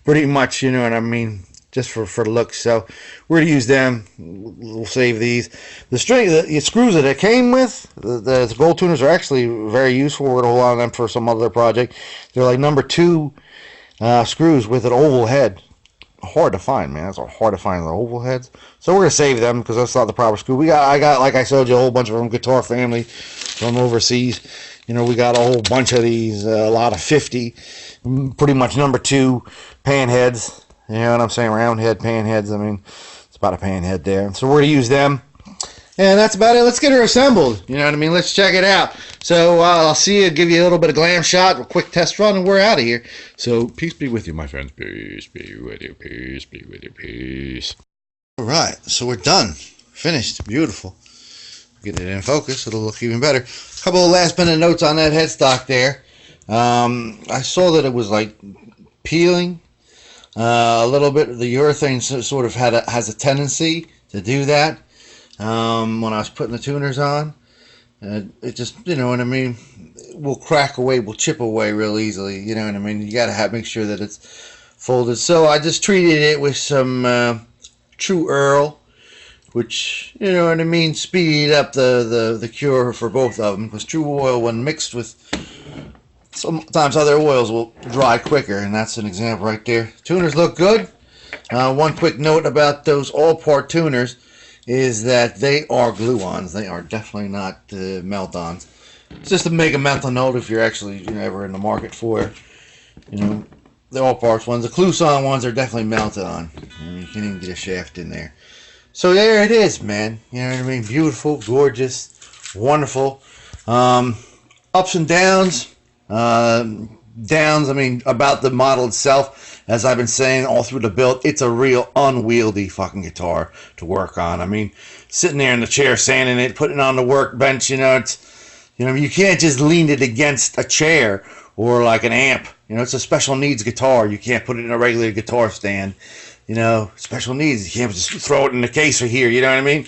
pretty much, you know what I mean, just for looks. So we're going to use them. We'll save these. The screws that it came with, the gold tuners, are actually very useful. We're going to hold on to them for some other project. They're like number 2 screws with an oval head. Hard to find, man. It's hard to find the oval heads. So we're going to save them because that's not the proper screw. I got, like I showed you, a whole bunch of them, Guitar Family from overseas. You know, we got a whole bunch of these, a lot of 50, pretty much number 2 pan heads. You know what I'm saying? Round head pan heads. I mean, it's about a pan head there. So we're going to use them. And that's about it. Let's get her assembled. You know what I mean? Let's check it out. So I'll see you, give you a little bit of glam shot, a quick test run, and we're out of here. So peace be with you, my friends. Peace be with you. Peace be with you. Peace. All right. So we're done. Finished. Beautiful. Get it in focus. It'll look even better. A couple of last minute notes on that headstock there. I saw that it was like peeling a little bit. The urethane sort of has a tendency to do that. When I was putting the tuners on, it just, you know what I mean, will crack away, will chip away real easily, you know what I mean. You gotta make sure that it's folded. So I just treated it with some True Earl, which, you know what I mean, speeded up the cure for both of them, because True Oil, when mixed with sometimes other oils, will dry quicker, and that's an example right there. Tuners look good. One quick note about those all-part tuners is that they are glue-ons. They are definitely not melt-ons. It's just to make a mental note if you're actually, you know, ever in the market for, you know, the all-parts ones. The Cluson ones are definitely melted on. You can even get a shaft in there. So there it is, man. You know what I mean? Beautiful, gorgeous, wonderful. Ups and downs. Downs, I mean, about the model itself, as I've been saying all through the build, it's a real unwieldy fucking guitar to work on. I mean, sitting there in the chair, sanding it, putting it on the workbench, you know, you can't just lean it against a chair or like an amp. You know, it's a special needs guitar. You can't put it in a regular guitar stand. You know, special needs. You can't just throw it in the case right here. You know what I mean?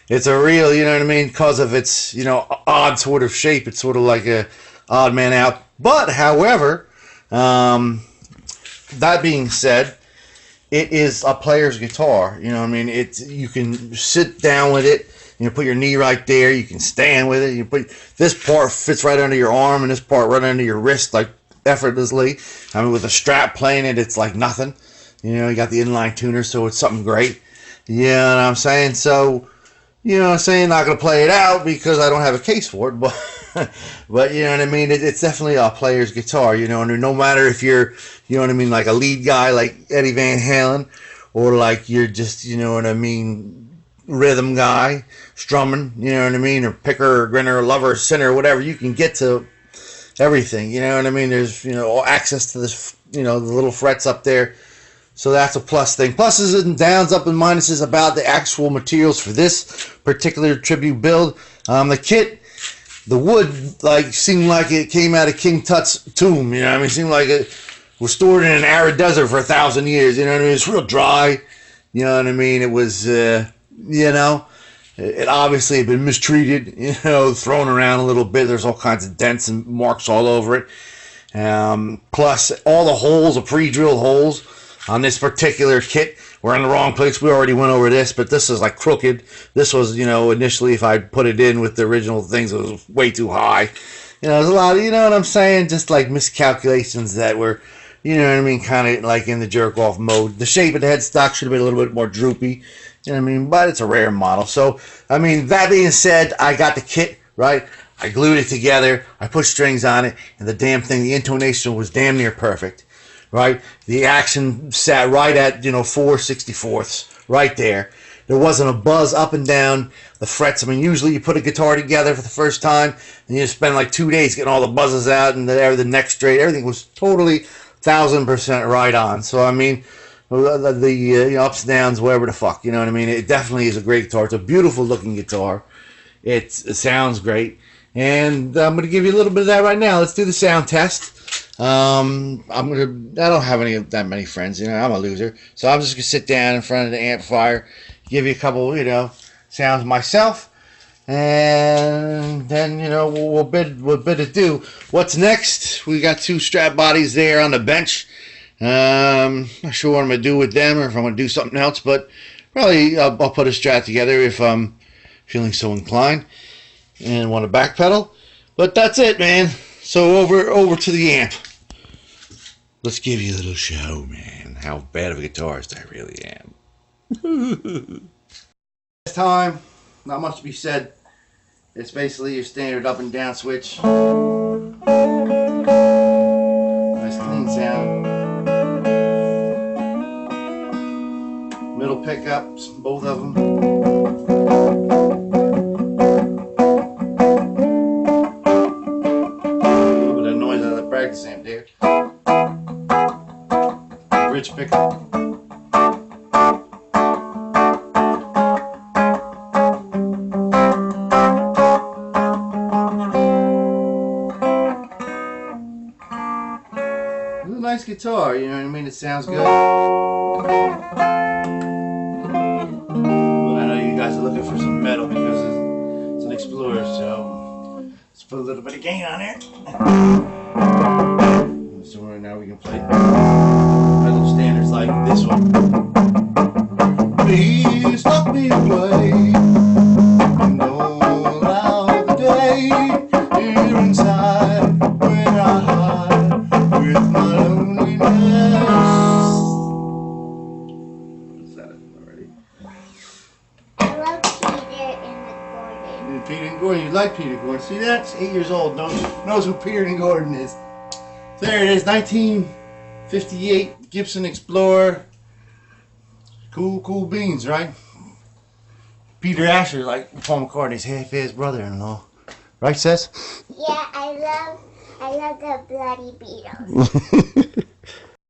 It's a real, you know what I mean, because of its, you know, odd sort of shape. It's sort of like a odd man out. But, however, that being said, it is a player's guitar. You know what I mean? You can sit down with it. You know, put your knee right there. You can stand with it. You put this part fits right under your arm, and this part right under your wrist, like effortlessly. I mean, with a strap playing it, it's like nothing. You know, you got the inline tuner, so it's something great. You know what I'm saying? So, you know what I'm saying? Not gonna play it out because I don't have a case for it, but but you know what I mean? It's definitely a player's guitar. You know, and no matter if you're, you know what I mean, like a lead guy like Eddie Van Halen, or like you're just, you know what I mean, rhythm guy, strumming, you know what I mean, or picker, or grinner, or lover, or sinner, or whatever, you can get to everything. You know what I mean? There's, you know, access to this, you know, the little frets up there. So that's a plus thing. Pluses and downs, up and minuses about the actual materials for this particular tribute build. The kit, the wood, like, seemed like it came out of King Tut's tomb. You know what I mean? It seemed like it was stored in an arid desert for 1,000 years. You know what I mean? It's real dry. You know what I mean? It was, you know, it obviously had been mistreated, you know, thrown around a little bit. There's all kinds of dents and marks all over it. Plus, all the holes, the pre-drilled holes on this particular kit were in the wrong place. We already went over this, but this is like crooked. This was, you know, initially, if I put it in with the original things, it was way too high. You know, there's a lot of, you know what I'm saying, just like miscalculations that were, you know what I mean, kind of like in the jerk-off mode. The shape of the headstock should have been a little bit more droopy, you know what I mean, but it's a rare model. So, I mean, that being said, I got the kit, right? I glued it together, I put strings on it, and the damn thing, the intonation was damn near perfect. Right, the action sat right at, you know, 4/64ths, right there. There wasn't a buzz up and down the frets. I mean, usually you put a guitar together for the first time and you spend like 2 days getting all the buzzes out and the neck straight. Everything was totally 1,000% right on. So I mean, the you know, ups and downs, whatever the fuck, you know what I mean. It definitely is a great guitar. It's a beautiful looking guitar. It sounds great, and I'm gonna give you a little bit of that right now. Let's do the sound test. I don't have that many friends, you know, I'm a loser. So I'm just gonna sit down in front of the amplifier, give you a couple, you know, sounds myself, and then, you know, we'll bid it do. What's next? We got 2 strap bodies there on the bench. Not sure what I'm gonna do with them, or if I'm gonna do something else, but probably I'll put a strap together if I'm feeling so inclined and want to backpedal. But that's it, man. So over to the amp. Let's give you a little show, man. How bad of a guitarist I really am. This time, not much to be said. It's basically your standard up and down switch. Nice clean sound. Middle pickups, both of them. Amp there. Bridge pickup. It's a nice guitar, you know what I mean? It sounds good. But I know you guys are looking for some metal because it's an Explorer, so let's put a little bit of gain on there. So right now we can play metal standards like this one. Please lock me away and all out the day here inside where I hide with my loneliness. What's that already? I love Peter and Gordon. Peter and Gordon, you like Peter Gordon? See, that's 8 years old. Knows who Peter and Gordon is. There it is, 1958 Gibson Explorer. Cool beans, right? Peter Asher, like Paul McCartney's half his brother-in-law. Right, Sis? Yeah, I love the bloody Beatles.